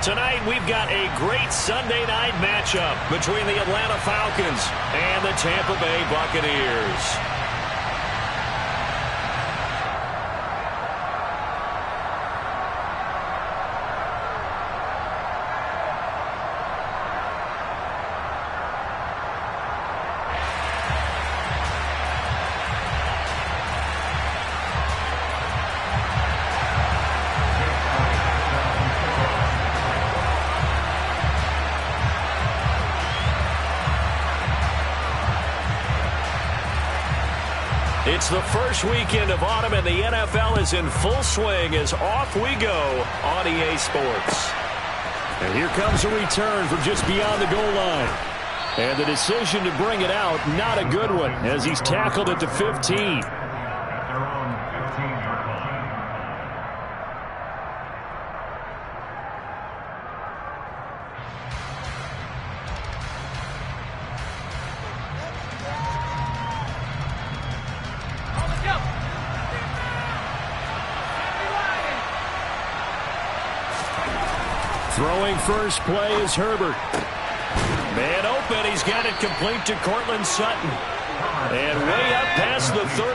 Tonight, we've got a great Sunday night matchup between the Atlanta Falcons and the Tampa Bay Buccaneers. It's the first weekend of autumn, and the NFL is in full swing as off we go on EA Sports. And here comes a return from just beyond the goal line. And the decision to bring it out, not a good one, as he's tackled at the 15. Throwing first play is Herbert. Man open, he's got it complete to Cortland Sutton. And way up past the 35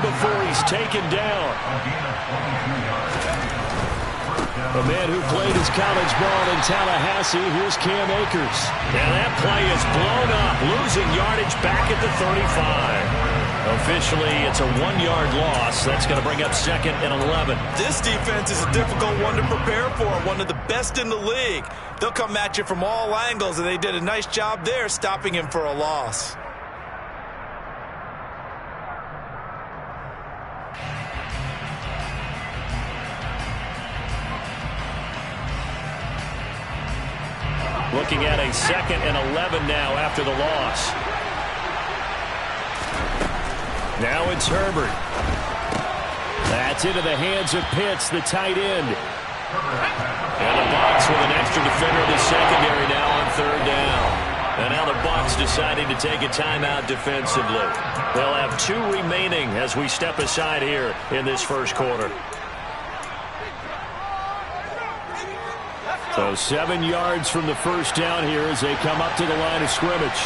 before he's taken down. The man who played his college ball in Tallahassee, here's Cam Akers. And that play is blown up, losing yardage back at the 35. Officially, it's a 1-yard loss. That's going to bring up 2nd and 11. This defense is a difficult one to prepare for, one of the best in the league. They'll come at you from all angles, and they did a nice job there stopping him for a loss. Looking at a 2nd and 11 now after the loss. Now it's Herbert. That's into the hands of Pitts, the tight end. And the Bucs with an extra defender in the secondary now on 3rd down. And now the Bucs deciding to take a timeout defensively. They'll have 2 remaining as we step aside here in this first quarter. So 7 yards from the first down here as they come up to the line of scrimmage.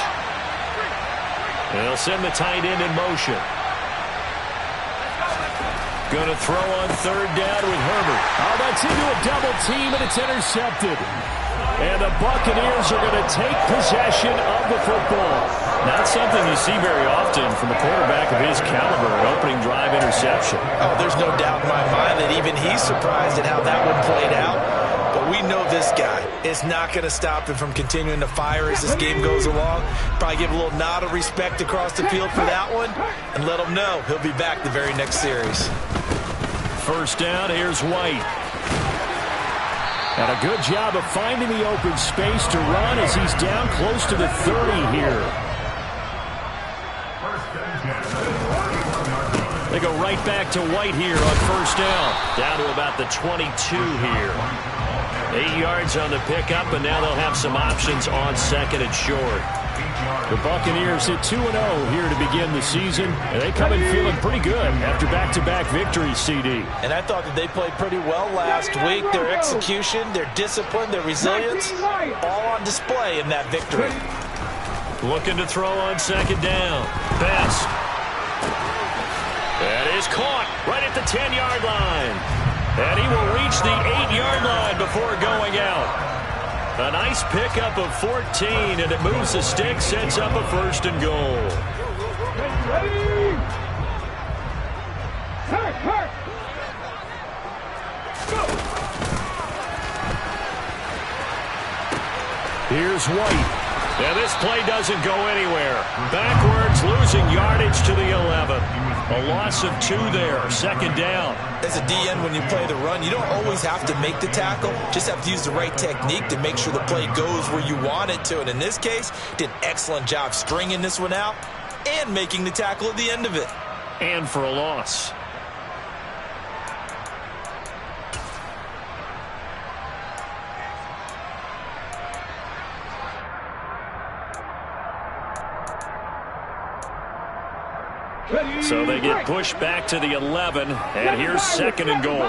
They'll send the tight end in motion. Going to throw on 3rd down with Herbert. Oh, that's into a double team, and it's intercepted. And the Buccaneers are going to take possession of the football. Not something you see very often from a quarterback of his caliber, an opening drive interception. Oh, there's no doubt in my mind that even he's surprised at how that one played out. But we know this guy is not going to stop him from continuing to fire as this game goes along. Probably give a little nod of respect across the field for that one and let him know he'll be back the very next series. First down, here's White. And a good job of finding the open space to run as he's down close to the 30 here. They go right back to White here on first down. Down to about the 22 here. 8 yards on the pickup, and now they'll have some options on 2nd and short. The Buccaneers hit 2-0 here to begin the season, and they come in feeling pretty good after back-to-back victories, CD. And I thought that they played pretty well last week. Their execution, their discipline, their resilience, all on display in that victory. Looking to throw on 2nd down. Best. That is caught right at the 10-yard line. And he will reach the 8-yard line before going out. A nice pickup of 14, and it moves the stick, sets up a 1st and goal. Here's White. And this play doesn't go anywhere. Backwards, losing yardage to the 11. A loss of 2 there, 2nd down. As a DN, when you play the run, you don't always have to make the tackle. Just have to use the right technique to make sure the play goes where you want it to. And in this case, did an excellent job stringing this one out and making the tackle at the end of it. And for a loss. So they get pushed back to the 11, and here's 2nd and goal.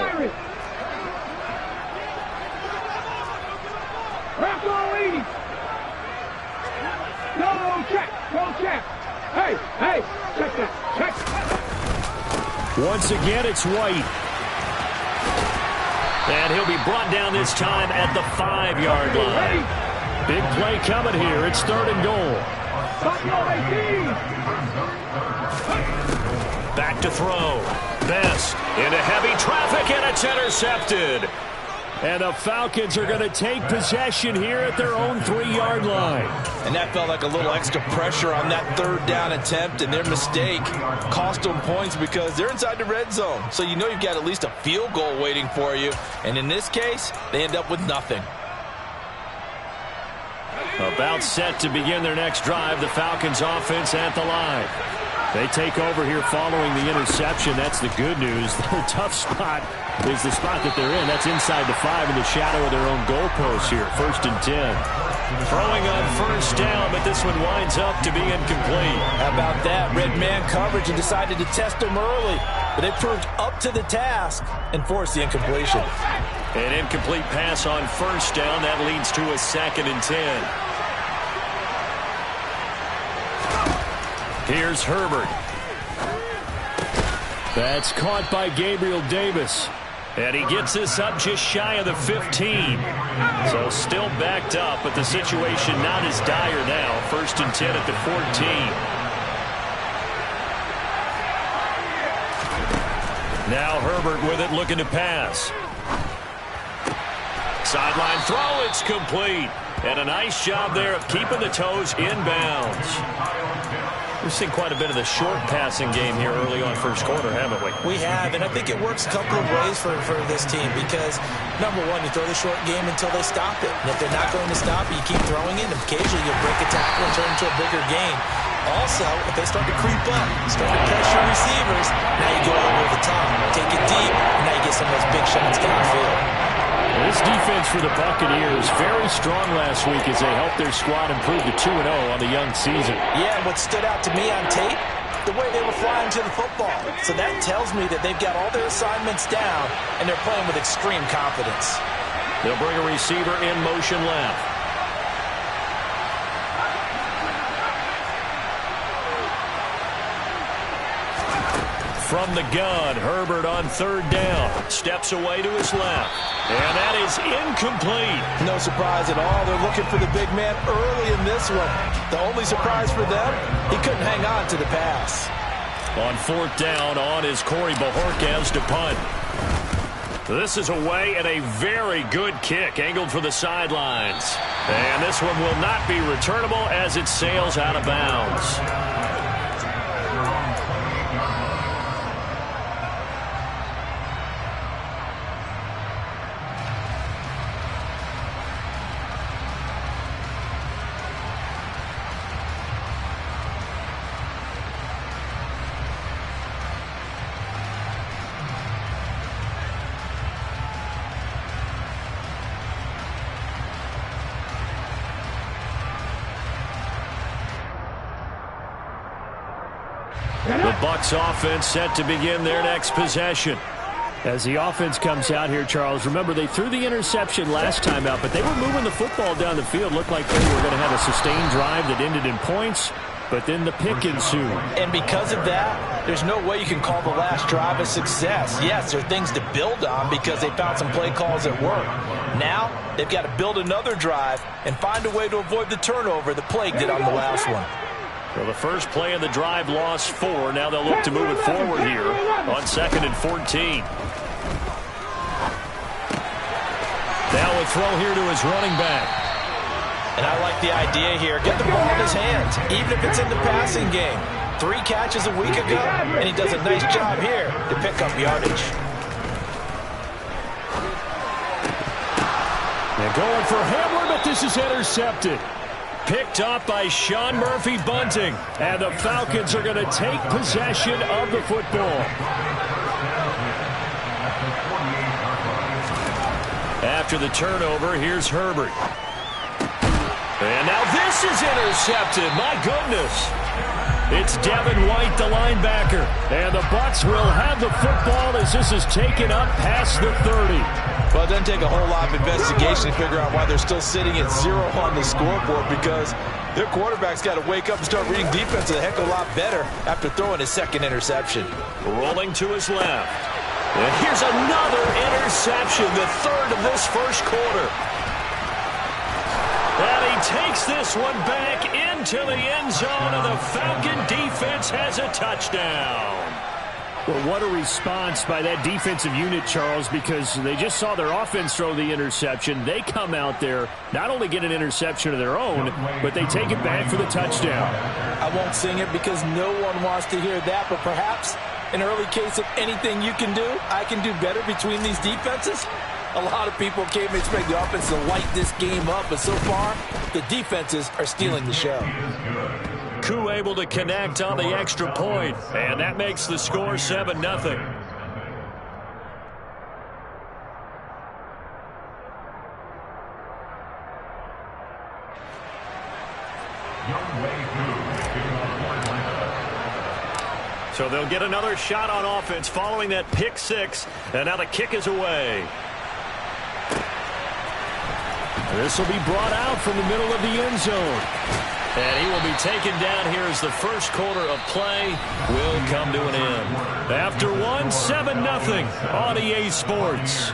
Crack all 80. Go check. Go check. Hey, hey, check that. Check. Once again, it's White. And he'll be brought down this time at the 5-yard line. Big play coming here. It's 3rd and goal. Back to throw. Best into heavy traffic, and it's intercepted. And the Falcons are going to take possession here at their own 3-yard line. And that felt like a little extra pressure on that 3rd down attempt, and their mistake cost them points because they're inside the red zone. So you know you've got at least a field goal waiting for you. And in this case, they end up with nothing. About set to begin their next drive, the Falcons offense at the line. They take over here following the interception. That's the good news. Their tough spot is the spot that they're in. That's inside the 5 in the shadow of their own goalpost here. 1st and 10. Throwing on 1st down, but this one winds up to be incomplete. How about that? Red man coverage and decided to test them early. But they proved up to the task and forced the incompletion. An incomplete pass on 1st down. That leads to a 2nd and 10. Here's Herbert. That's caught by Gabriel Davis. And he gets this up just shy of the 15. So still backed up, but the situation not as dire now. 1st and 10 at the 14. Now Herbert with it, looking to pass. Sideline throw, it's complete. And a nice job there of keeping the toes inbounds. We've seen quite a bit of the short passing game here early on 1st quarter, haven't we? We have, and I think it works a couple of ways for this team because, number one, you throw the short game until they stop it. And if they're not going to stop it, you keep throwing it, and occasionally you'll break a tackle and turn into a bigger game. Also, if they start to creep up, start to pressure receivers, now you go over the top, take it deep, and now you get some of those big shots downfield. This defense for the Buccaneers very strong last week as they helped their squad improve to 2-0 on the young season. Yeah, and what stood out to me on tape, the way they were flying to the football. So that tells me that they've got all their assignments down, and they're playing with extreme confidence. They'll bring a receiver in motion left. From the gun, Herbert on 3rd down. Steps away to his left. And that is incomplete. No surprise at all. They're looking for the big man early in this one. The only surprise for them, he couldn't hang on to the pass. On 4th down, on is Corey Bajorquez to punt. This is away and a very good kick, angled for the sidelines. And this one will not be returnable as it sails out of bounds. The Bucs offense set to begin their next possession. As the offense comes out here, Charles, remember they threw the interception last time out, but they were moving the football down the field. Looked like they were going to have a sustained drive that ended in points, but then the pick ensued. And because of that, there's no way you can call the last drive a success. Yes, there are things to build on because they found some play calls that work. Now, they've got to build another drive and find a way to avoid the turnover the Plague did on the last one. Well, the first play of the drive lost 4. Now they'll look to move it forward here on 2nd and 14. Now a throw here to his running back. And I like the idea here. Get the ball in his hands, even if it's in the passing game. 3 catches a week ago, and he does a nice job here to pick up yardage. They're going for Hamler, but this is intercepted. Picked up by Sean Murphy Bunting. And the Falcons are going to take possession of the football. After the turnover, here's Herbert. And now this is intercepted. My goodness. It's Devin White, the linebacker. And the Bucs will have the football as this is taken up past the 30. Well, it doesn't take a whole lot of investigation to figure out why they're still sitting at 0 on the scoreboard, because their quarterback's got to wake up and start reading defense a heck of a lot better after throwing his second interception. Rolling to his left. And here's another interception, the third of this first quarter. And he takes this one back into the end zone, and the Falcon defense has a touchdown. Well, what a response by that defensive unit, Charles, because they just saw their offense throw the interception. They come out there, not only get an interception of their own, but they take it back for the touchdown. I won't sing it because no one wants to hear that, but perhaps an early case of anything you can do, I can do better between these defenses. A lot of people came to expect the offense to light this game up, but so far, the defenses are stealing the show. Koo able to connect on the extra point, and that makes the score 7-0. So they'll get another shot on offense following that pick six, and now the kick is away. This will be brought out from the middle of the end zone. And he will be taken down here as the first quarter of play will come to an end. After one, 7-0 on EA Sports.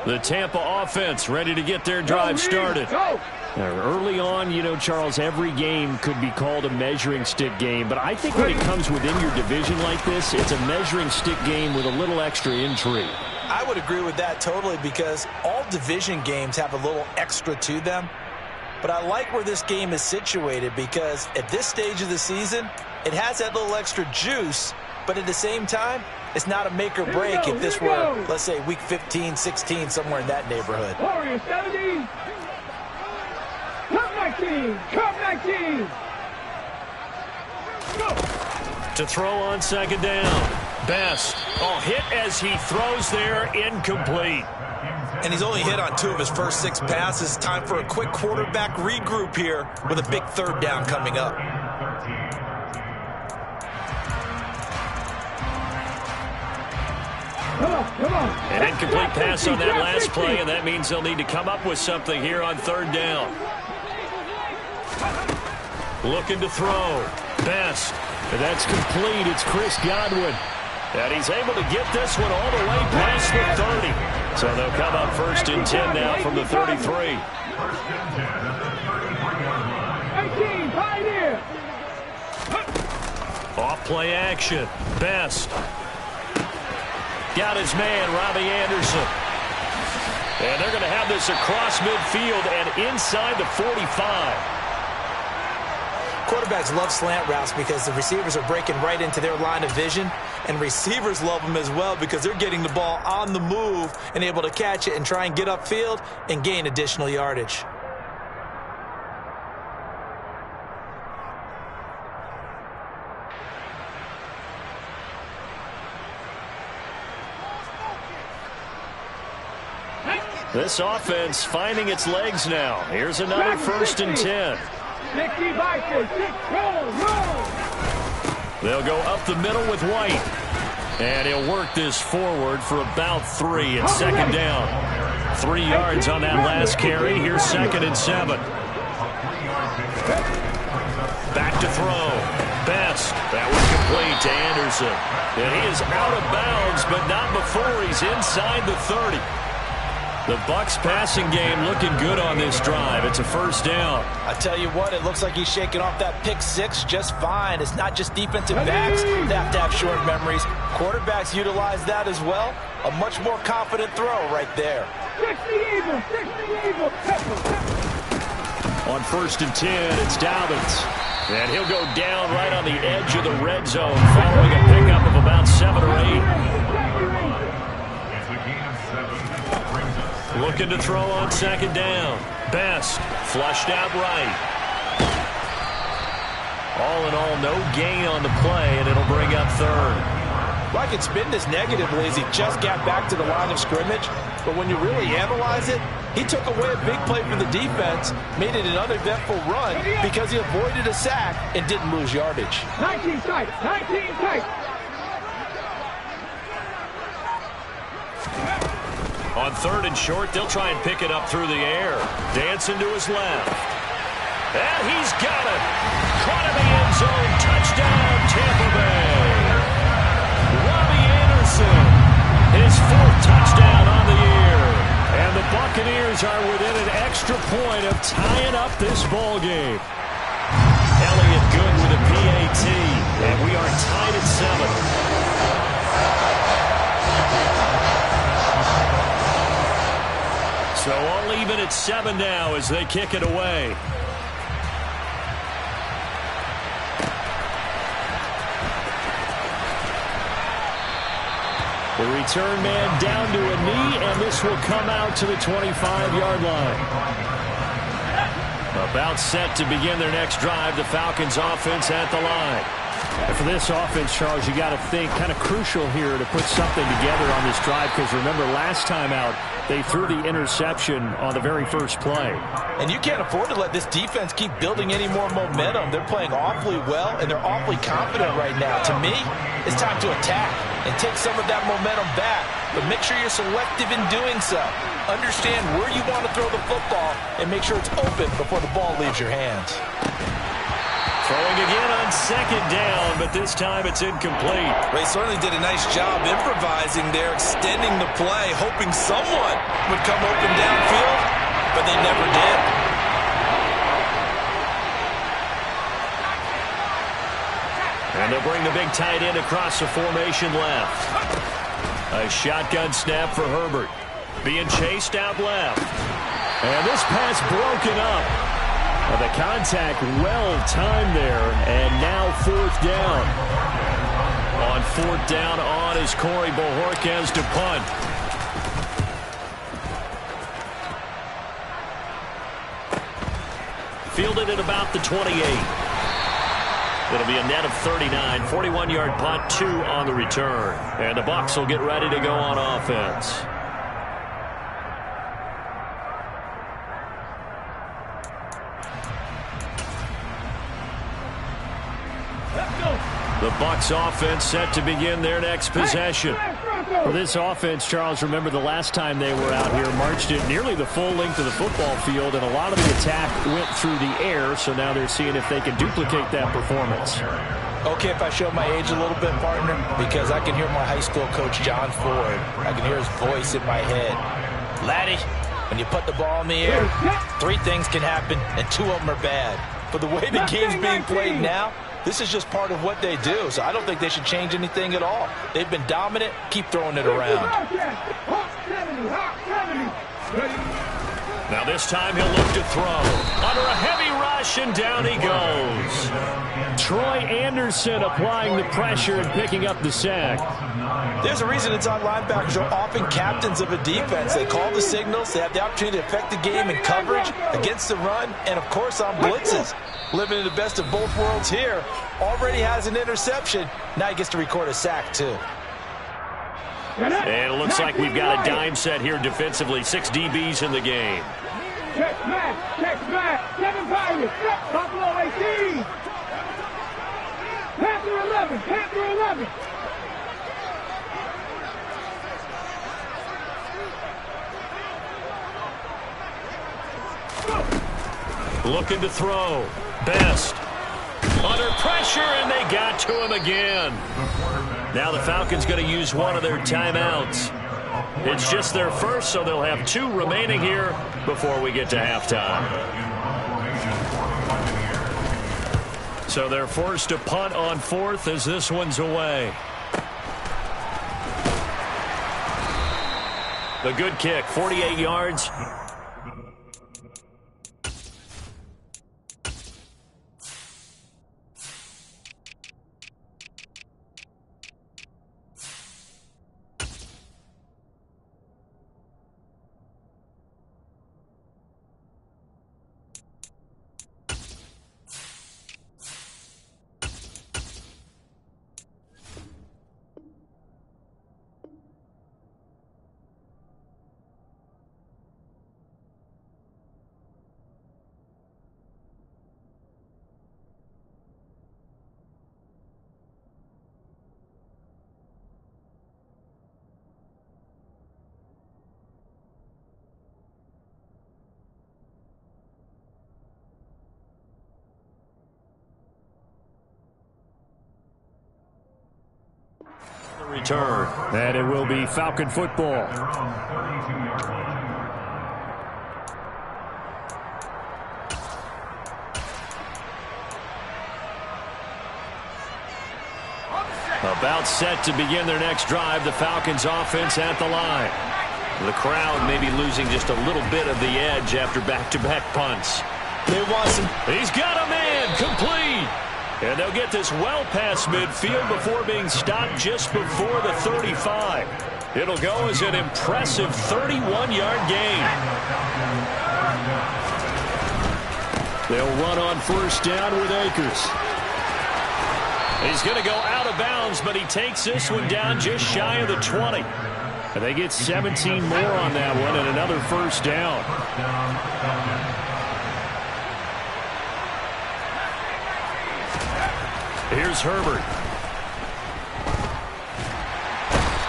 The Tampa offense ready to get their drive started. Early on, you know, Charles, every game could be called a measuring stick game. But I think when it comes within your division like this, it's a measuring stick game with a little extra intrigue. I would agree with that totally, because all division games have a little extra to them. But I like where this game is situated, because at this stage of the season, it has that little extra juice. But at the same time, it's not a make or break if this were, let's say, week 15, 16, somewhere in that neighborhood. Warriors 70. Come 19. Come 19. Go. To throw on second down. Best. Oh, hit as he throws there, incomplete. And he's only hit on 2 of his first 6 passes. Time for a quick quarterback regroup here with a big third down coming up. Come on. An incomplete pass on that last play, and that means they'll need to come up with something here on third down. Looking to throw. Best. And that's complete. It's Chris Godwin. And he's able to get this one all the way past the 30. So they'll come up first and 10 now from the 33. 18, Pioneer. Off play action. Best. Got his man, Robbie Anderson. And they're going to have this across midfield and inside the 45. Quarterbacks love slant routes because the receivers are breaking right into their line of vision, and receivers love them as well because they're getting the ball on the move and able to catch it and try and get upfield and gain additional yardage. This offense finding its legs now. Here's another first and 10. They'll go up the middle with White. And he'll work this forward for about 3 at second down. 3 yards on that last carry. Here's second and 7. Back to throw. Best. That was complete to Anderson. And he is out of bounds, but not before he's inside the 30. The Bucs passing game looking good on this drive. It's a first down. I tell you what, it looks like he's shaking off that pick six just fine. It's not just defensive backs that have to have short memories. Quarterbacks utilize that as well. A much more confident throw right there. On first and 10, it's Dobbins. And he'll go down right on the edge of the red zone following a pickup of about 7 or 8. Looking to throw on second down. Best. Flushed out right. All in all, no gain on the play, and it'll bring up third. Well, I could spin this negatively as he just got back to the line of scrimmage, but when you really analyze it, he took away a big play for the defense, made it an uneventful run because he avoided a sack and didn't lose yardage. 19 tight, 19 tight. On third and short, they'll try and pick it up through the air. Dancing to his left. And he's got it. Caught in the end zone. Touchdown, Tampa Bay. Robbie Anderson, his 4th touchdown on the year. And the Buccaneers are within an extra point of tying up this ball game. Elliott good with a PAT. And we are tied at 7. So all even at 7 now as they kick it away. The return man down to a knee, and this will come out to the 25-yard line. About set to begin their next drive, the Falcons offense at the line. And for this offense, Charles, you got to think kind of crucial here to put something together on this drive, because remember last time out, they threw the interception on the very first play. And you can't afford to let this defense keep building any more momentum. They're playing awfully well, and they're awfully confident right now. To me, it's time to attack and take some of that momentum back, but make sure you're selective in doing so. Understand where you want to throw the football and make sure it's open before the ball leaves your hands. Throwing again on second down, but this time it's incomplete. They certainly did a nice job improvising there, extending the play, hoping someone would come open downfield, but they never did. And they'll bring the big tight end across the formation left. A shotgun snap for Herbert. Being chased out left. And this pass broken up. The contact well-timed there, and now 4th down. On 4th down on is Corey Bojorquez to punt. Fielded at about the 28. It'll be a net of 39, 41-yard punt, 2 on the return. And the Bucs will get ready to go on offense. The Bucs offense set to begin their next possession. For this offense, Charles, remember the last time they were out here, marched it nearly the full length of the football field, and a lot of the attack went through the air, so now they're seeing if they can duplicate that performance. Okay, if I show my age a little bit, partner, because I can hear my high school coach, John Ford. I can hear his voice in my head. Laddie, when you put the ball in the air, 3 things can happen, and 2 of them are bad. But the way the game's being played now, this is just part of what they do, so I don't think they should change anything at all. They've been dominant. Keep throwing it around. Now this time he'll look to throw. Under a heavy rush, and down he goes. Troy Anderson applying the pressure and picking up the sack. There's a reason inside linebackers are often captains of a defense. They call the signals. They have the opportunity to affect the game in coverage, against the run, and, of course, on blitzes. Living in the best of both worlds here. Already has an interception. Now he gets to record a sack, too. And it looks like we've got a dime set here defensively. 6 DBs in the game. Check back, 7 Pirates, Buffalo 18. Panther 11. Looking to throw. Best. Under pressure, and they got to him again. Now the Falcons going to use one of their timeouts. It's just their first, so they'll have 2 remaining here before we get to halftime. So they're forced to punt on 4th as this one's away. The good kick, 48 yards. return. And it will be Falcon football. About set to begin their next drive. The Falcons offense at the line. The crowd may be losing just a little bit of the edge after back-to-back punts. They want some. He's got a man complete. And they'll get this well past midfield before being stopped just before the 35. It'll go as an impressive 31-yard gain. They'll run on first down with Akers. He's going to go out of bounds, but he takes this one down just shy of the 20. And they get 17 more on that one and another first down. Here's Herbert.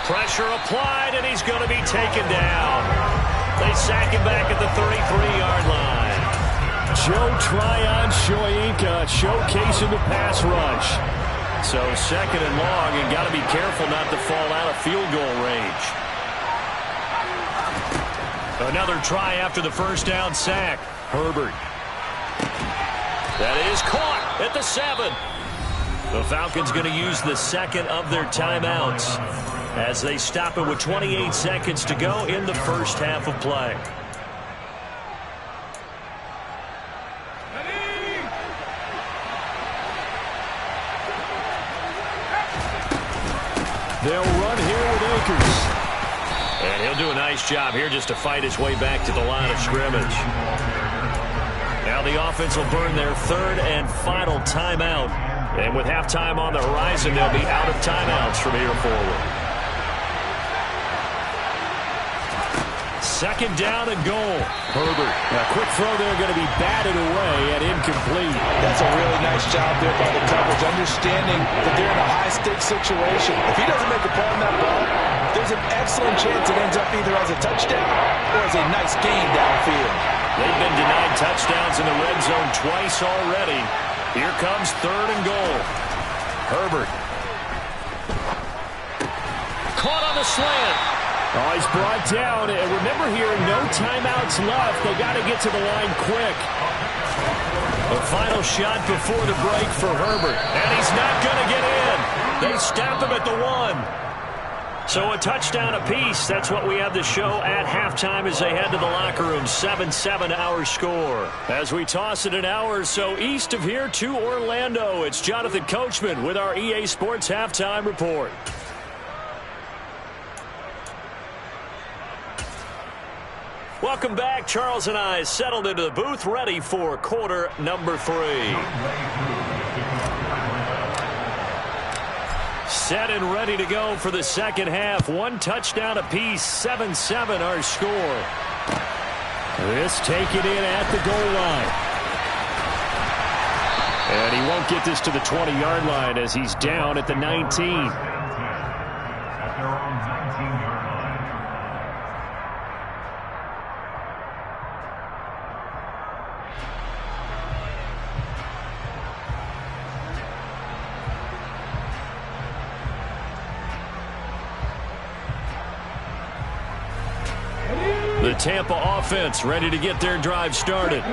Pressure applied, and he's going to be taken down. They sack him back at the 33-yard line. Joe Tryon Shoyinka showcasing the pass rush. So second and long, and got to be careful not to fall out of field goal range. Another try after the first down sack. Herbert. That is caught at the 7. The Falcons going to use the second of their timeouts as they stop it with 28 seconds to go in the first half of play. They'll run here with Akers. And he'll do a nice job here just to fight his way back to the line of scrimmage. Now the offense will burn their third and final timeout. And with halftime on the horizon, they'll be out of timeouts from here forward. Second down and goal. Herbert. A quick throw there going to be batted away and incomplete. That's a really nice job there by the coverage, understanding that they're in a high-stakes situation. If he doesn't make a play on that ball, there's an excellent chance it ends up either as a touchdown or as a nice gain downfield. They've been denied touchdowns in the red zone twice already. Here comes third and goal. Herbert. Caught on the slant. Oh, he's brought down. And remember here, no timeouts left. They got to get to the line quick. A final shot before the break for Herbert. And he's not going to get in. They stop him at the 1. So a touchdown apiece. That's what we have to show at halftime as they head to the locker room. 7-7 our score. As we toss it an hour or so east of here to Orlando, it's Jonathan Coachman with our EA Sports Halftime Report. Welcome back. Charles and I settled into the booth, ready for quarter number 3. Set and ready to go for the second half. One touchdown apiece. 7-7 our score. This taken in at the goal line. And he won't get this to the 20-yard line as he's down at the 19. The Tampa offense ready to get their drive started.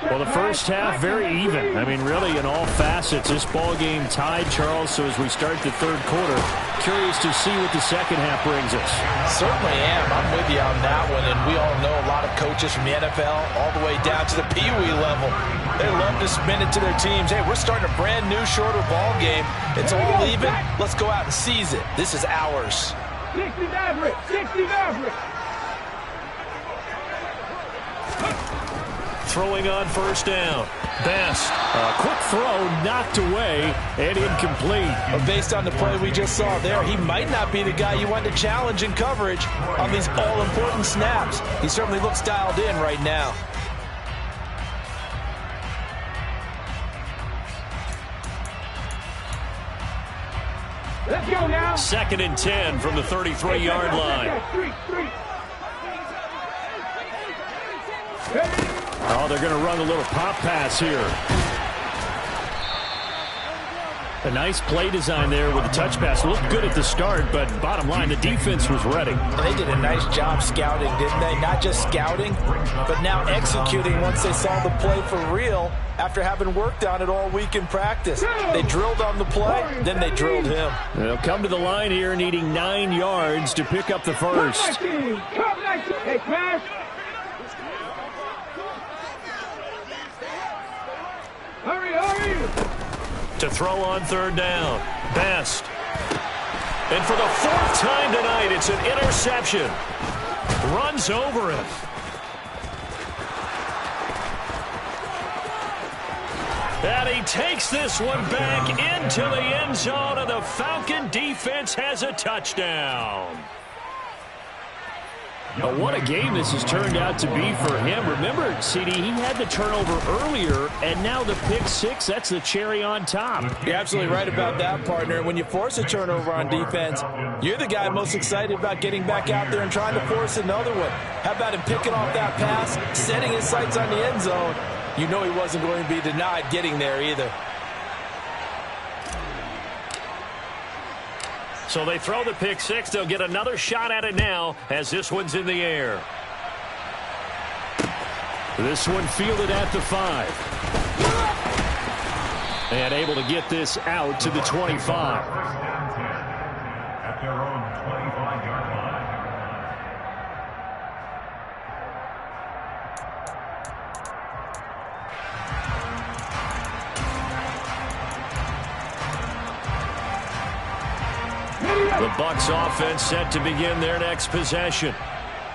Well, the first half very even. I mean, really in all facets, this ball game tied, Charles. So as we start the third quarter, curious to see what the second half brings us. Certainly am. I'm with you on that one. And we all know a lot of coaches from the NFL all the way down to the Pee Wee level. They love to spin it to their teams. Hey, we're starting a brand new shorter ball game. It's all even. Let's go out and seize it. This is ours. 60 Maverick. 60 Maverick. Throwing on first down. Best. A quick throw knocked away and incomplete. But based on the play we just saw there, he might not be the guy you want to challenge in coverage on these all-important snaps. He certainly looks dialed in right now. Let's go now. Second and 10 from the 33-yard line. Oh, they're going to run a little pop pass here. A nice play design there with the touch pass. Looked good at the start, but bottom line, the defense was ready. And they did a nice job scouting, didn't they? Not just scouting, but now executing once they saw the play for real after having worked on it all week in practice. They drilled on the play, then they drilled him. They'll come to the line here needing 9 yards to pick up the first. Hey, smash. Hurry, hurry. To throw on third down. Best. And for the 4th time tonight, it's an interception. Runs over him. And he takes this one back into the end zone, and the Falcon defense has a touchdown. But what a game this has turned out to be for him. Remember, CD, he had the turnover earlier, and now the pick 6, that's the cherry on top. You're absolutely right about that, partner. When you force a turnover on defense, you're the guy most excited about getting back out there and trying to force another one. How about him picking off that pass, setting his sights on the end zone? You know he wasn't going to be denied getting there either. So they throw the pick 6. They'll get another shot at it now as this one's in the air. This one fielded at the 5. And able to get this out to the 25. At their own 25-yard line. The Bucs offense set to begin their next possession.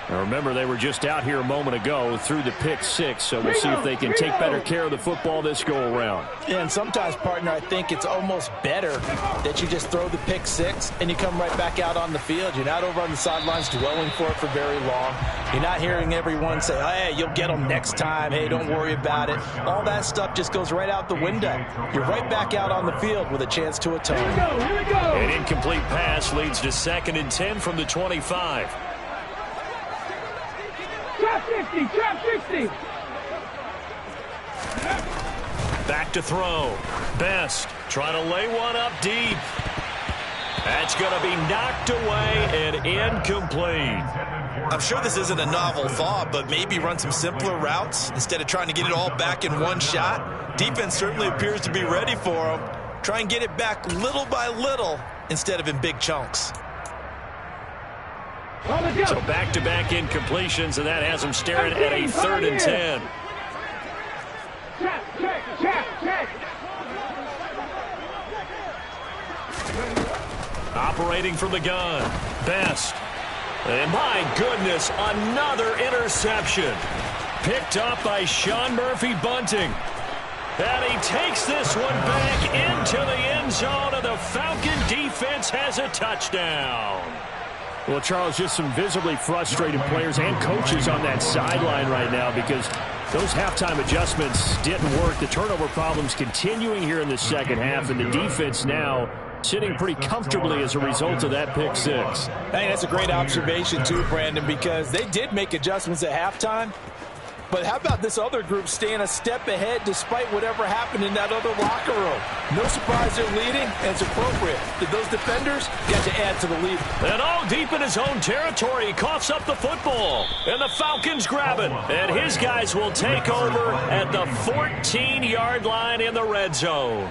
Now remember, they were just out here a moment ago through the pick 6, so we'll see if they can take better care of the football this go-around. Yeah, and sometimes, partner, I think it's almost better that you just throw the pick 6 and you come right back out on the field. You're not over on the sidelines dwelling for it for very long. You're not hearing everyone say, hey, you'll get them next time. Hey, don't worry about it. All that stuff just goes right out the window. You're right back out on the field with a chance to atone. Here we go. An incomplete pass leads to 2nd and 10 from the 25. Trap 60, trap 60. Back to throw. Best trying to lay one up deep. That's going to be knocked away and incomplete. I'm sure this isn't a novel thought, but maybe run some simpler routes instead of trying to get it all back in one shot. Defense certainly appears to be ready for them. Try and get it back little by little instead of in big chunks. So back-to-back incompletions, and that has them staring at a 3rd and 10. Check, check, check, check. Operating from the gun. Best. And my goodness, another interception. Picked up by Sean Murphy-Bunting. And he takes this one back into the end zone, and the Falcon defense has a touchdown. Well, Charles, just some visibly frustrated players and coaches on that sideline right now because those halftime adjustments didn't work. The turnover problems continuing here in the second half, and the defense now sitting pretty comfortably as a result of that pick 6. I think that's a great observation too, Brandon, because they did make adjustments at halftime. But how about this other group staying a step ahead despite whatever happened in that other locker room? No surprise they're leading, and it's appropriate that those defenders got to add to the lead. And all deep in his own territory, he coughs up the football. And the Falcons grab it. And his guys will take over at the 14-yard line in the red zone.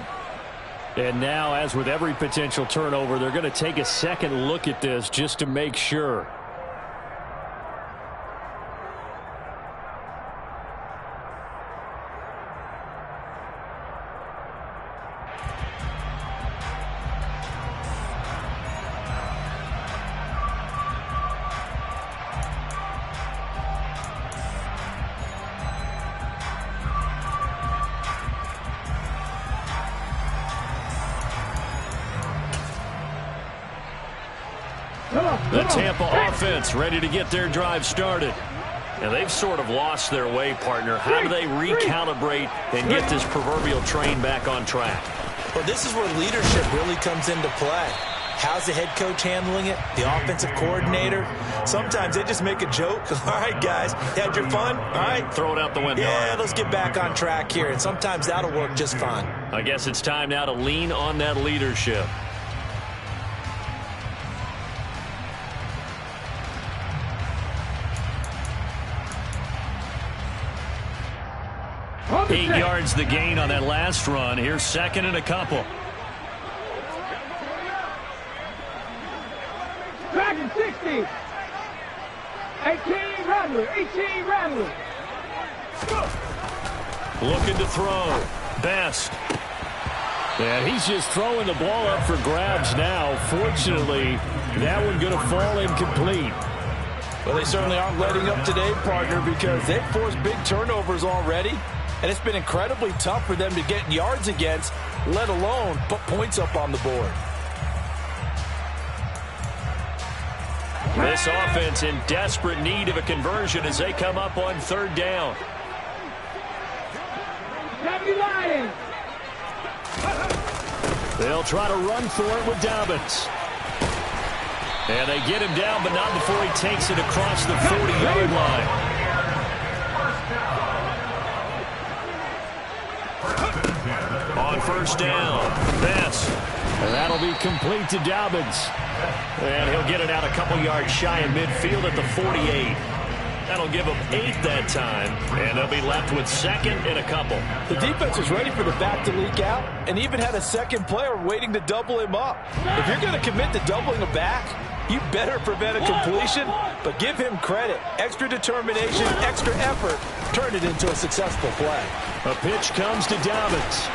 And now, as with every potential turnover, they're going to take a second look at this just to make sure. The Tampa offense ready to get their drive started. And they've sort of lost their way, partner. How do they recalibrate and get this proverbial train back on track? Well, this is where leadership really comes into play. How's the head coach handling it? The offensive coordinator? Sometimes they just make a joke. All right, guys, had your fun? All right. Throw it out the window. Yeah, let's get back on track here, and sometimes that'll work just fine. I guess it's time now to lean on that leadership. Hold the 8 set. yards the gain on that last run. Here's second and a couple. Back in 60. 18 Rattler. 18 Rattler. Looking to throw. Best. Yeah, he's just throwing the ball up for grabs now. Fortunately, that one going to fall incomplete. Well, they certainly aren't letting up today, partner, because they've forced big turnovers already, and it's been incredibly tough for them to get yards against, let alone put points up on the board. This offense in desperate need of a conversion as they come up on third down. 70 Lions. They'll try to run for it with Dobbins. And they get him down, but not before he takes it across the 40-yard line. On first down, Best. And that'll be complete to Dobbins. And he'll get it out a couple yards shy of midfield at the 48. That'll give them 8 that time, and they'll be left with second and a couple. The defense was ready for the back to leak out and even had a second player waiting to double him up. If you're going to commit to doubling a back, you better prevent a completion, but give him credit. Extra determination, extra effort, turn it into a successful play. A pitch comes to Dobbins,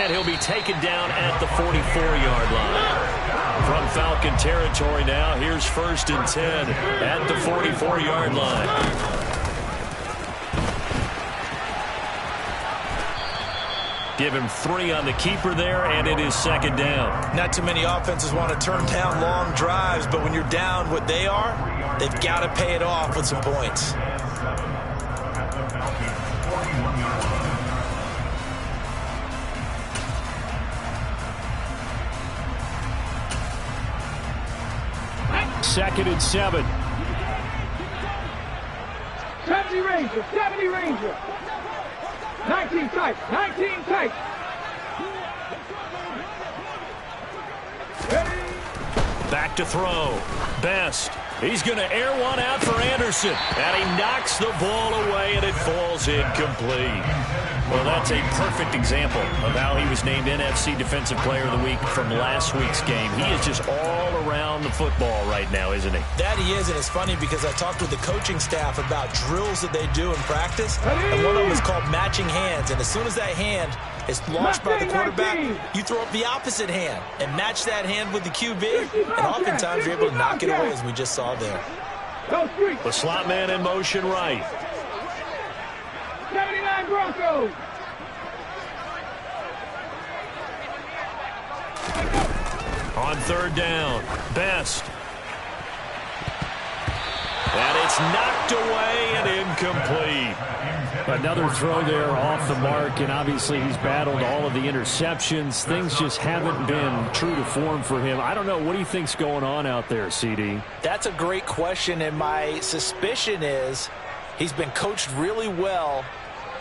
and he'll be taken down at the 44-yard line. From Falcon territory now, here's first and 10 at the 44-yard line. Give him 3 on the keeper there, and it is second down. Not too many offenses want to turn down long drives, but when you're down what they are, they've got to pay it off with some points. Second and 7. 70 Ranger. 70 Ranger. 19 tight. 19 tight. Back to throw. Best. He's going to air one out for Anderson. And he knocks the ball away, and it falls incomplete. Well, that's a perfect example of how he was named NFC Defensive Player of the Week from last week's game. He is just all around the football right now, isn't he? That he is, and it's funny because I talked with the coaching staff about drills that they do in practice, and one of them is called matching hands. And as soon as that hand is launched by the quarterback, you throw up the opposite hand and match that hand with the QB, and oftentimes you're able to knock it away, as we just saw there. The slot man in motion right. 79 Broncos. On third down, Best. And it's knocked away and incomplete. Another throw there off the mark, and obviously he's battled all of the interceptions. Things just haven't been true to form for him. I don't know. What do you think's going on out there, CD? That's a great question, and my suspicion is he's been coached really well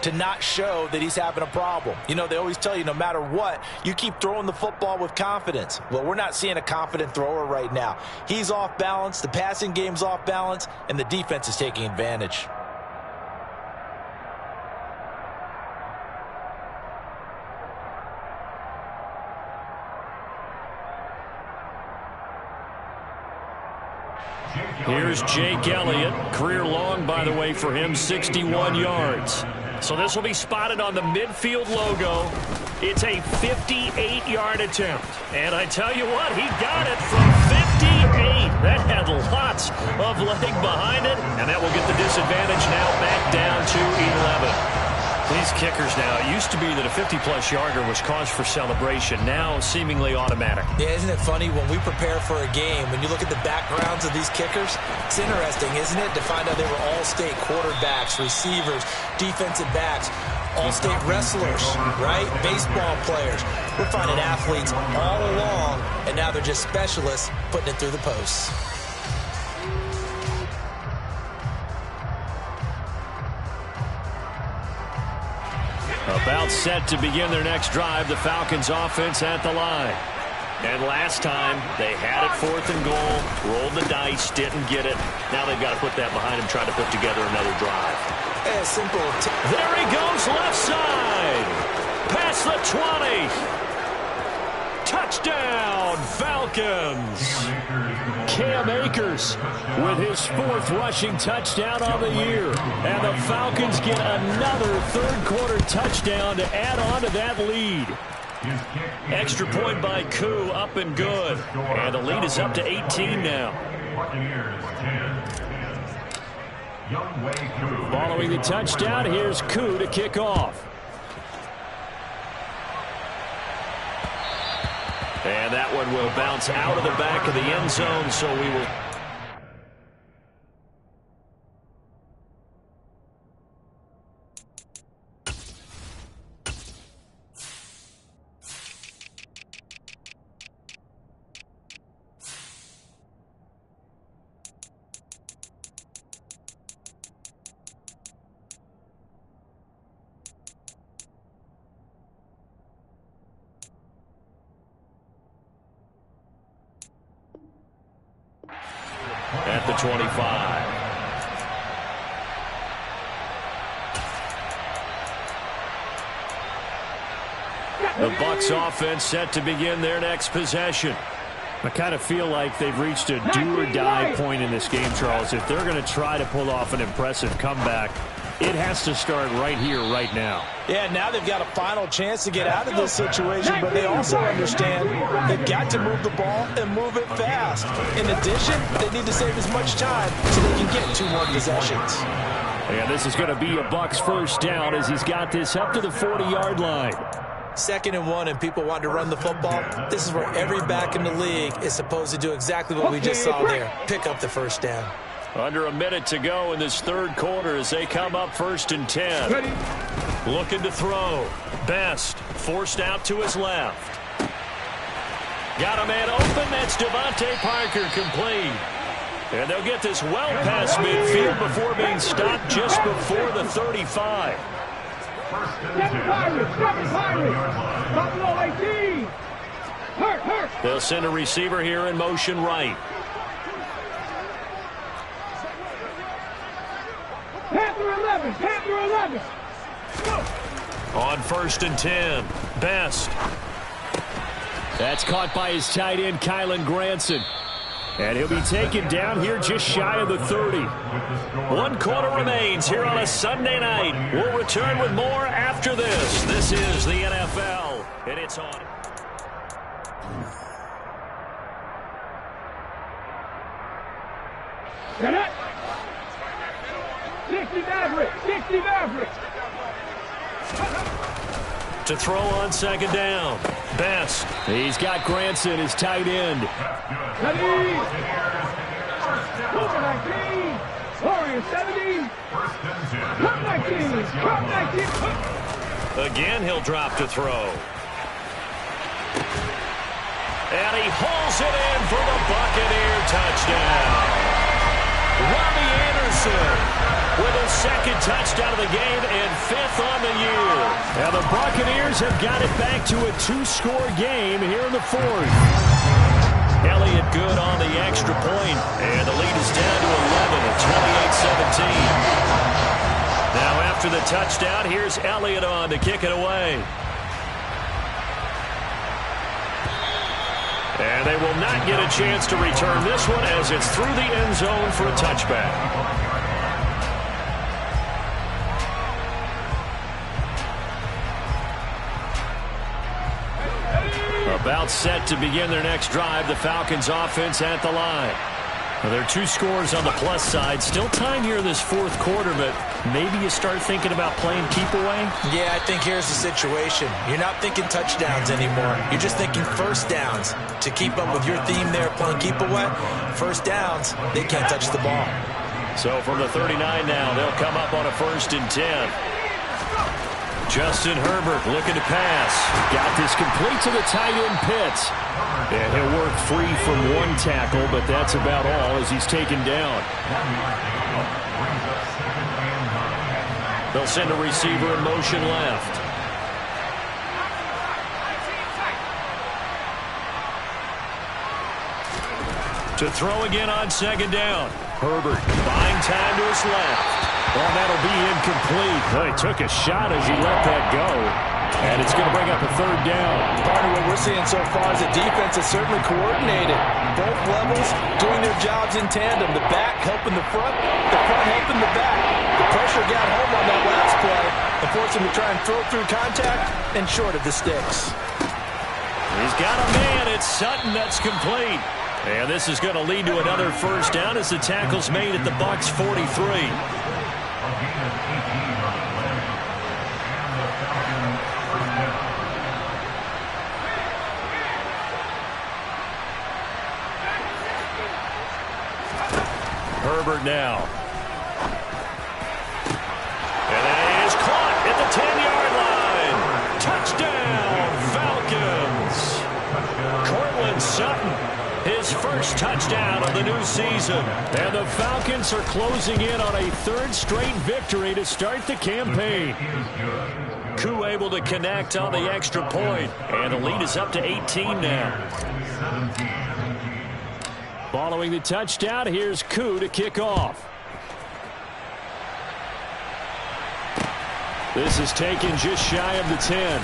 to not show that he's having a problem. You know, they always tell you no matter what, you keep throwing the football with confidence. Well, we're not seeing a confident thrower right now. He's off balance, the passing game's off balance, and the defense is taking advantage. Here's Jake Elliott. Career long, by the way, for him, 61 yards. So this will be spotted on the midfield logo. It's a 58-yard attempt. And I tell you what, he got it from 58. That had lots of leg behind it. And that will get the disadvantage now back down to 11. these kickers now, it used to be that a 50-plus yarder was cause for celebration. Now, seemingly automatic. Yeah, isn't it funny when we prepare for a game, when you look at the backgrounds of these kickers, it's interesting, isn't it, to find out they were all-state quarterbacks, receivers, defensive backs, all-state wrestlers, right? Baseball players. We're finding athletes all along, and now they're just specialists putting it through the posts. About set to begin their next drive, the Falcons offense at the line. And last time, they had it 4th and goal, rolled the dice, didn't get it. Now they've got to put that behind them, try to put together another drive. Yeah, simple. There he goes, left side. Past the 20. Touchdown, Falcons. Cam Akers with his 4th rushing touchdown on the year. And the Falcons get another third-quarter touchdown to add on to that lead. Extra point by Koo, up and good. And the lead is up to 18 now. Following the touchdown, here's Koo to kick off. And that one will bounce out of the back of the end zone, so we will... at the 25. The Bucs offense set to begin their next possession. I kind of feel like they've reached a do-or-die point in this game, Charles. If they're going to try to pull off an impressive comeback, it has to start right here, right now. Yeah, now they've got a final chance to get out of this situation, but they also understand they've got to move the ball and move it fast. In addition, they need to save as much time so they can get 2 more possessions. And this is going to be a Bucs first down as he's got this up to the 40-yard line. 2nd and 1, and people want to run the football. This is where every back in the league is supposed to do exactly what we just saw there, pick up the first down. Under a minute to go in this third quarter as they come up 1st and 10. Ready. Looking to throw. Best forced out to his left. Got a man open. That's Devontae Parker, complete. And they'll get this well past midfield before being stopped just before the 35. They'll send a receiver here in motion right. Panther 11. On 1st and 10, Best. That's caught by his tight end, Kylen Granson. And he'll be taken down here just shy of the 30. 1 quarter remains here on a Sunday night. We'll return with more after this. This is the NFL, and it's on. Get it. 60 Maverick. To throw on 2nd down. Best. He's got Granson, his tight end. Ready. Number 19. Warriors 70. Cup 19. Again, he'll drop to throw. And he hauls it in for the Buccaneer touchdown. Robbie Anderson with his 2nd touchdown of the game and 5th on the year. Now the Buccaneers have got it back to a 2-score game here in the 4th. Elliott good on the extra point, and the lead is down to 11 at 28-17. Now after the touchdown, here's Elliott on to kick it away. And they will not get a chance to return this one as it's through the end zone for a touchback. About set to begin their next drive, the Falcons offense at the line. Well, there are two scores on the plus side. Still time here in this fourth quarter, but maybe you start thinking about playing keep away? Yeah, I think here's the situation. You're not thinking touchdowns anymore. You're just thinking first downs. To keep up with your theme there, playing keep away, first downs, they can't touch the ball. So from the 39 now, they'll come up on a 1st and 10. Justin Herbert looking to pass. Got this complete to the tight end Pitts. And he'll work free from one tackle, but that's about all as he's taken down. They'll send a receiver in motion left. To throw again on 2nd down. Herbert buying time to his left. Well, that'll be incomplete. Well, he took a shot as he let that go. And it's going to bring up a 3rd down. Part of what we're seeing so far is the defense is certainly coordinated. Both levels doing their jobs in tandem. The back helping the front helping the back. The pressure got home on that last play and forced him to try and throw through contact and short of the sticks. He's got a man. It's Sutton that's complete. And this is going to lead to another 1st down as the tackle's made at the Bucs 43. Herbert now. And it is caught at the 10-yard line. Touchdown, Falcons. Cortland Sutton, his first touchdown of the new season. And the Falcons are closing in on a 3rd straight victory to start the campaign. Koo able to connect on the extra point. And the lead is up to 18 now. Following the touchdown, here's Koo to kick off. This is taken just shy of the 10.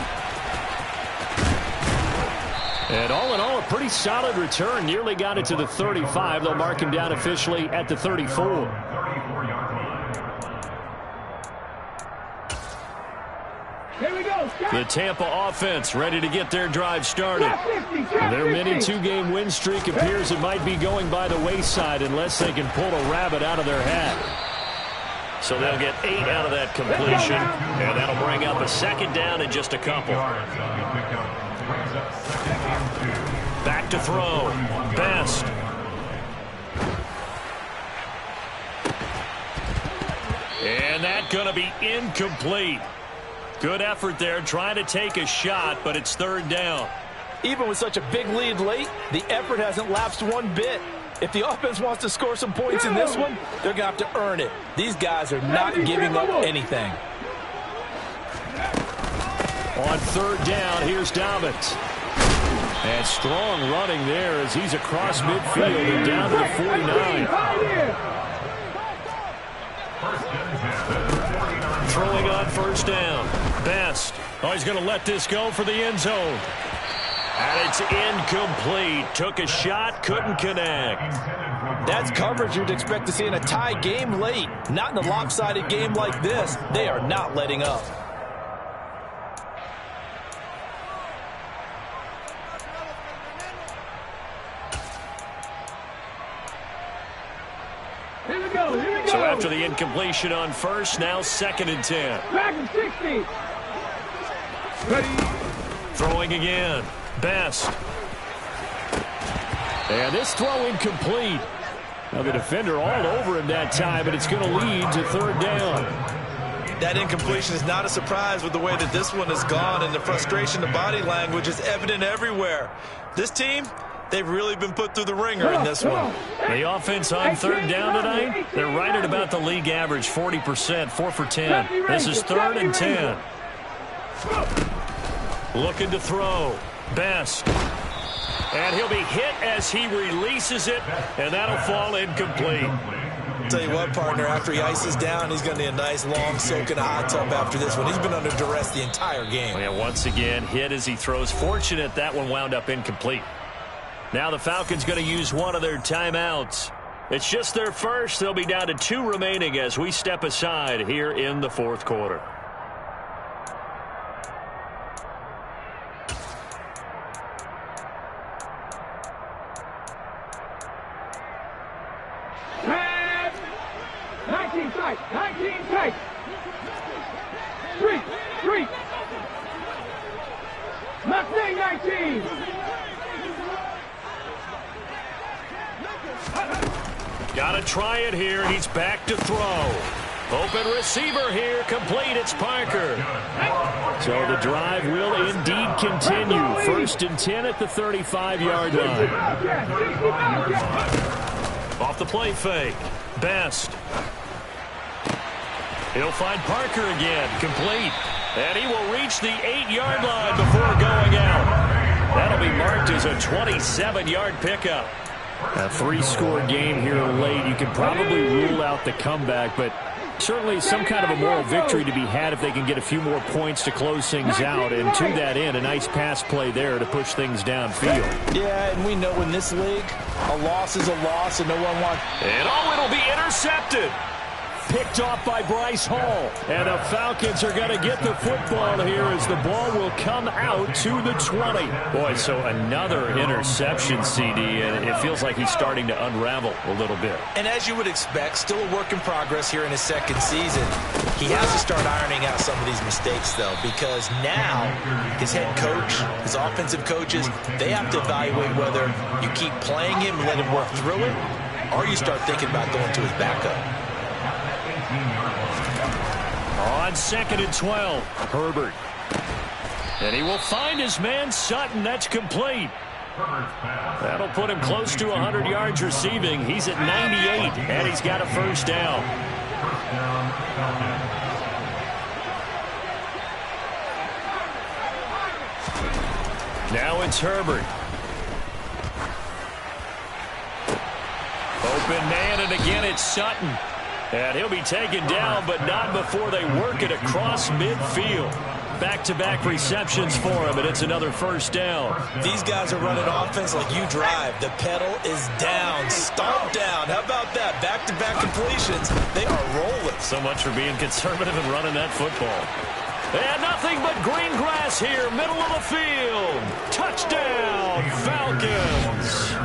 And all in all, a pretty solid return. Nearly got it to the 35. They'll mark him down officially at the 34. Here we go. The Tampa offense ready to get their drive started. Their mini 2-game win streak appears it might be going by the wayside unless they can pull a rabbit out of their hat. So they'll get 8 out of that completion, and that'll bring up a 2nd down in just a couple. Back to throw. Best. And that's going to be incomplete. Good effort there, trying to take a shot, but it's 3rd down. Even with such a big lead late, the effort hasn't lapsed one bit. If the offense wants to score some points in this one, they're going to have to earn it. These guys are not giving up anything. On 3rd down, here's Dobbins. And strong running there as he's across midfield and down to the 49. Throwing on 1st down. Best. Oh, he's going to let this go for the end zone. And it's incomplete. Took a shot, couldn't connect. That's coverage you'd expect to see in a tie game late. Not in a lopsided game like this. They are not letting up. Here we go. Here we go. So after the incompletion on 1st, now 2nd and 10. Back in 60. Ready. Throwing again. Best. And this throw incomplete. Now the defender all over him that time, but it's going to lead to 3rd down. That incompletion is not a surprise with the way that this one has gone, and the frustration, the body language is evident everywhere. This team, they've really been put through the ringer in this one. The offense on 3rd down tonight, they're right at about the league average, 40%, 4 for 10. This is 3rd and 10. Looking to throw. Best. And he'll be hit as he releases it, and that'll fall incomplete. Tell you what, partner, after he ices down, he's going to need a nice long soak in a hot tub after this one. He's been under duress the entire game. And once again, hit as he throws. Fortunate that one wound up incomplete. Now the Falcons going to use one of their timeouts. It's just their first. They'll be down to 2 remaining as we step aside here in the 4th quarter. Right, 19 take. Street. Mustang 19. Got to try it here. He's back to throw. Open receiver here. Complete. It's Parker. So the drive will indeed continue. 1st and 10 at the 35-yard line. Off the play fake. Best. He'll find Parker again. Complete. And he will reach the 8-yard line before going out. That'll be marked as a 27-yard pickup. A 3-score game here late. You can probably rule out the comeback, but certainly some kind of a moral victory to be had if they can get a few more points to close things out. And to that end, a nice pass play there to push things downfield. Yeah, and we know in this league, a loss is a loss, and no one wants. And it'll be intercepted. Picked off by Bryce Hall. And the Falcons are going to get the football here as the ball will come out to the 20. Boy, so another interception, CD, and it feels like he's starting to unravel a little bit. And as you would expect, still a work in progress here in his 2nd season. He has to start ironing out some of these mistakes, though, because now his head coach, his offensive coaches, they have to evaluate whether you keep playing him and let him work through it, or you start thinking about going to his backup. On 2nd and 12, Herbert. And he will find his man Sutton. That's complete. That'll put him close to 100 yards receiving. He's at 98, and he's got a 1st down. Now it's Herbert. Open man, and again it's Sutton. And he'll be taken down, but not before they work it across midfield. Back-to-back receptions for him, and it's another 1st down. These guys are running offense like you drive. The pedal is down, stomp down. How about that? Back-to-back completions. They are rolling. So much for being conservative and running that football. And nothing but green grass here, middle of the field. Touchdown, Falcons.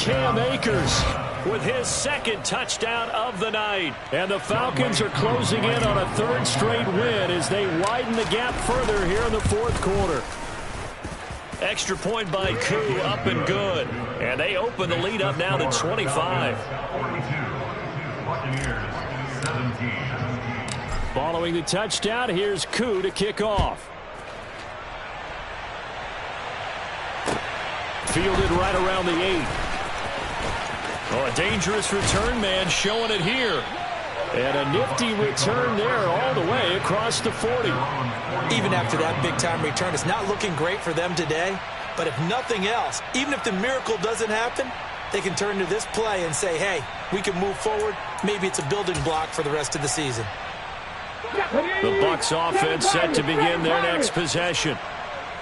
Cam Akers with his 2nd touchdown of the night. And the Falcons are closing in on a 3rd straight win as they widen the gap further here in the 4th quarter. Extra point by Koo, up and good. And they open the lead up now to 25. Following the touchdown, here's Koo to kick off. Fielded right around the 8. Oh, a dangerous return man showing it here. And a nifty return there all the way across the 40. Even after that big-time return, it's not looking great for them today. But if nothing else, even if the miracle doesn't happen, they can turn to this play and say, hey, we can move forward. Maybe it's a building block for the rest of the season. The Bucs offense set to begin their next possession.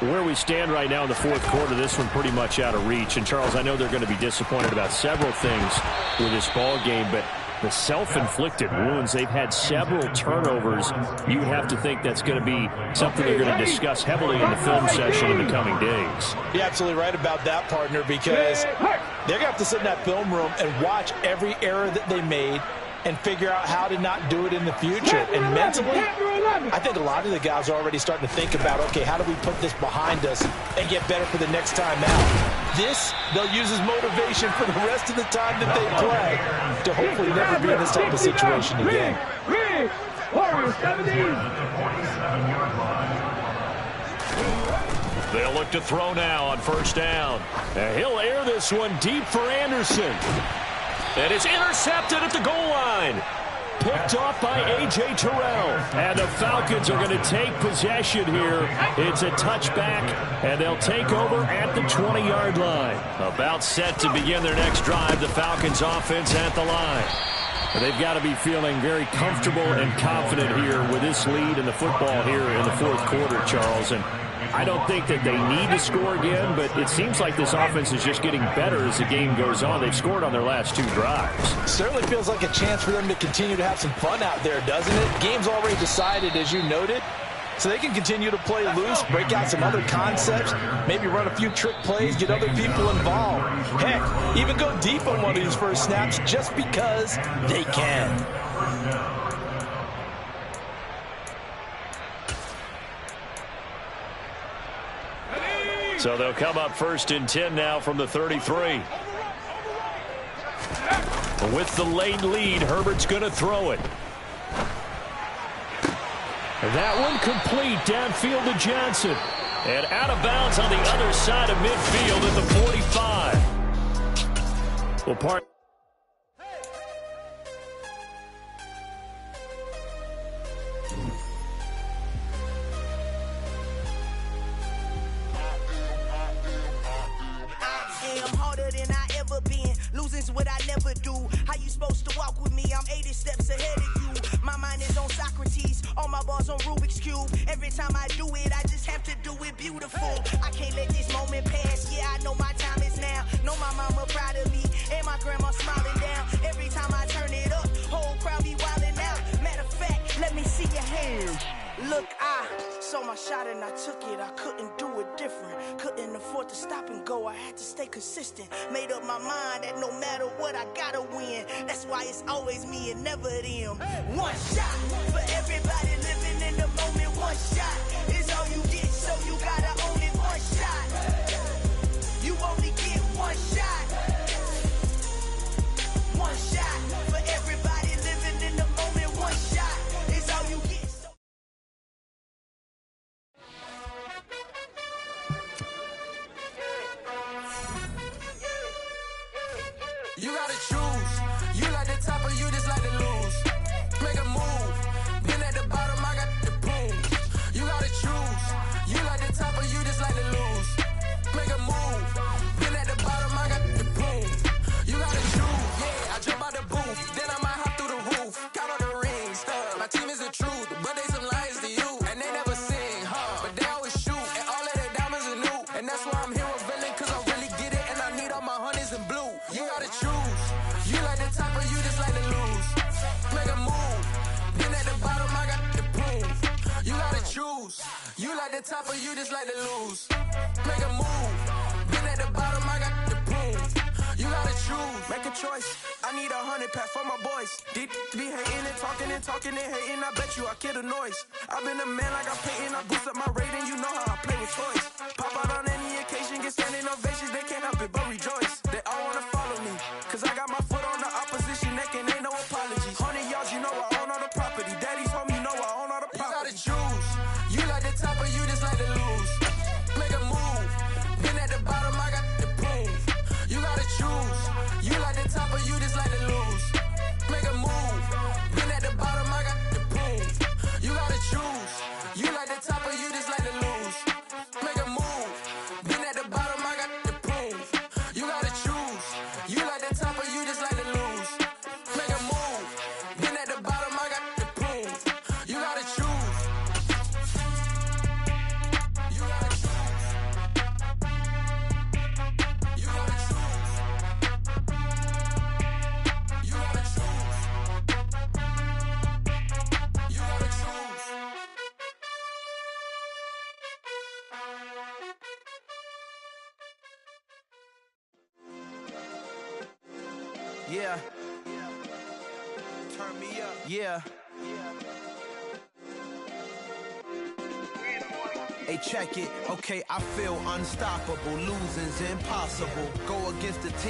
Where we stand right now in the 4th quarter, this one pretty much out of reach. And, Charles, I know they're going to be disappointed about several things with this ball game, but the self-inflicted wounds, they've had several turnovers. You would have to think that's going to be something they're going to discuss heavily in the film session in the coming days. You're absolutely right about that, partner, because they're going to have to sit in that film room and watch every error that they made and figure out how to not do it in the future. And mentally, I think a lot of the guys are already starting to think about, okay, how do we put this behind us and get better for the next time out? This, they'll use as motivation for the rest of the time that they play to hopefully never be in this type of situation again. They'll look to throw now on 1st down. And he'll air this one deep for Anderson. And it's intercepted at the goal line. Picked off by A.J. Terrell. And the Falcons are going to take possession here. It's a touchback, and they'll take over at the 20-yard line. About set to begin their next drive, the Falcons offense at the line. They've got to be feeling very comfortable and confident here with this lead in the football here in the 4th quarter, Charles. And I don't think that they need to score again, but it seems like this offense is just getting better as the game goes on. They've scored on their last 2 drives. Certainly feels like a chance for them to continue to have some fun out there, doesn't it? Game's already decided, as you noted, so they can continue to play loose, break out some other concepts, maybe run a few trick plays, get other people involved. Heck, even go deep on one of these first snaps just because they can. So they'll come up 1st and 10 now from the 33. With the late lead, Herbert's going to throw it. That one complete downfield to Johnson. And out of bounds on the other side of midfield at the 45. Well, Losing's what I never do. How you supposed to walk with me? I'm 80 steps ahead of you. My mind is on Socrates, all my balls on Rubik's Cube. Every time I do it, I just have to do it beautiful. I can't let this moment pass. Yeah, I know my time is now. Know my mama proud of me, and my grandma smiling down. Every time I turn it up, whole crowd be wilding out. Matter of fact, let me see your hands. Look, I saw my shot and I took it. I couldn't do it different. Couldn't afford to stop and go. I had to stay consistent. Made up my mind that no matter what, I gotta win. That's why it's always me and never them. One shot for everybody living in the moment. One shot is all you get, so you gotta own it. One shot. You only get one shot. One shot for everybody living in the moment. One shot is all you get. You gotta choose. You like the top or you just like to lose. Make a move. Been at the bottom, I got the boom. You gotta choose. You like the top or you just like to lose. Make a move. Been at the bottom, I got the boom. You gotta choose. Yeah, I jump out the booth. Then I might hop through the roof. Count all the rings. My team is the truth, but they some liars to you. And they never sing, but they always shoot. And all of their diamonds are new. And that's why I'm here revealing, cause I really get it. And I need all my honeys in blue. You gotta choose. You like the top or you just like to lose. Make a move. Then at the bottom, I got the boom. You gotta choose. You like the top or you just like to lose. Make a move. Then at the bottom, I got the boom. You gotta choose. Make a choice. I need 100 pack for my boys. Deep be hating and talking and talking and hating. I bet you I kill the noise. I've been a man like I'm Peyton. I boost up my rating. You know how I play with toys. Pop out on any occasion, get standing ovations. They can't help it but rejoice. They all wanna follow me, cause I got my foot on the opposition neck and ain't no apologies. 100 yards, you know I own all the property. Daddy's home, you know I own all the property. You gotta choose. You like the top or you just like to lose. Make a move. Been at the bottom, I got the boom. You gotta choose. You like the top or you just like to lose. Make a move. Been at the bottom, I got the boom. You gotta choose. You like the top or you just like to lose. Make a move. Been at the bottom, I got the boom. You gotta choose. You like the top or you just like to lose. Make a move. Been at the bottom, I got the boom. You gotta choose. You gotta choose. You gotta choose. You gotta choose. You gotta choose. Yeah. Turn me up. Yeah. Hey, check it. Okay, I feel unstoppable. Losing's impossible. Go against the team.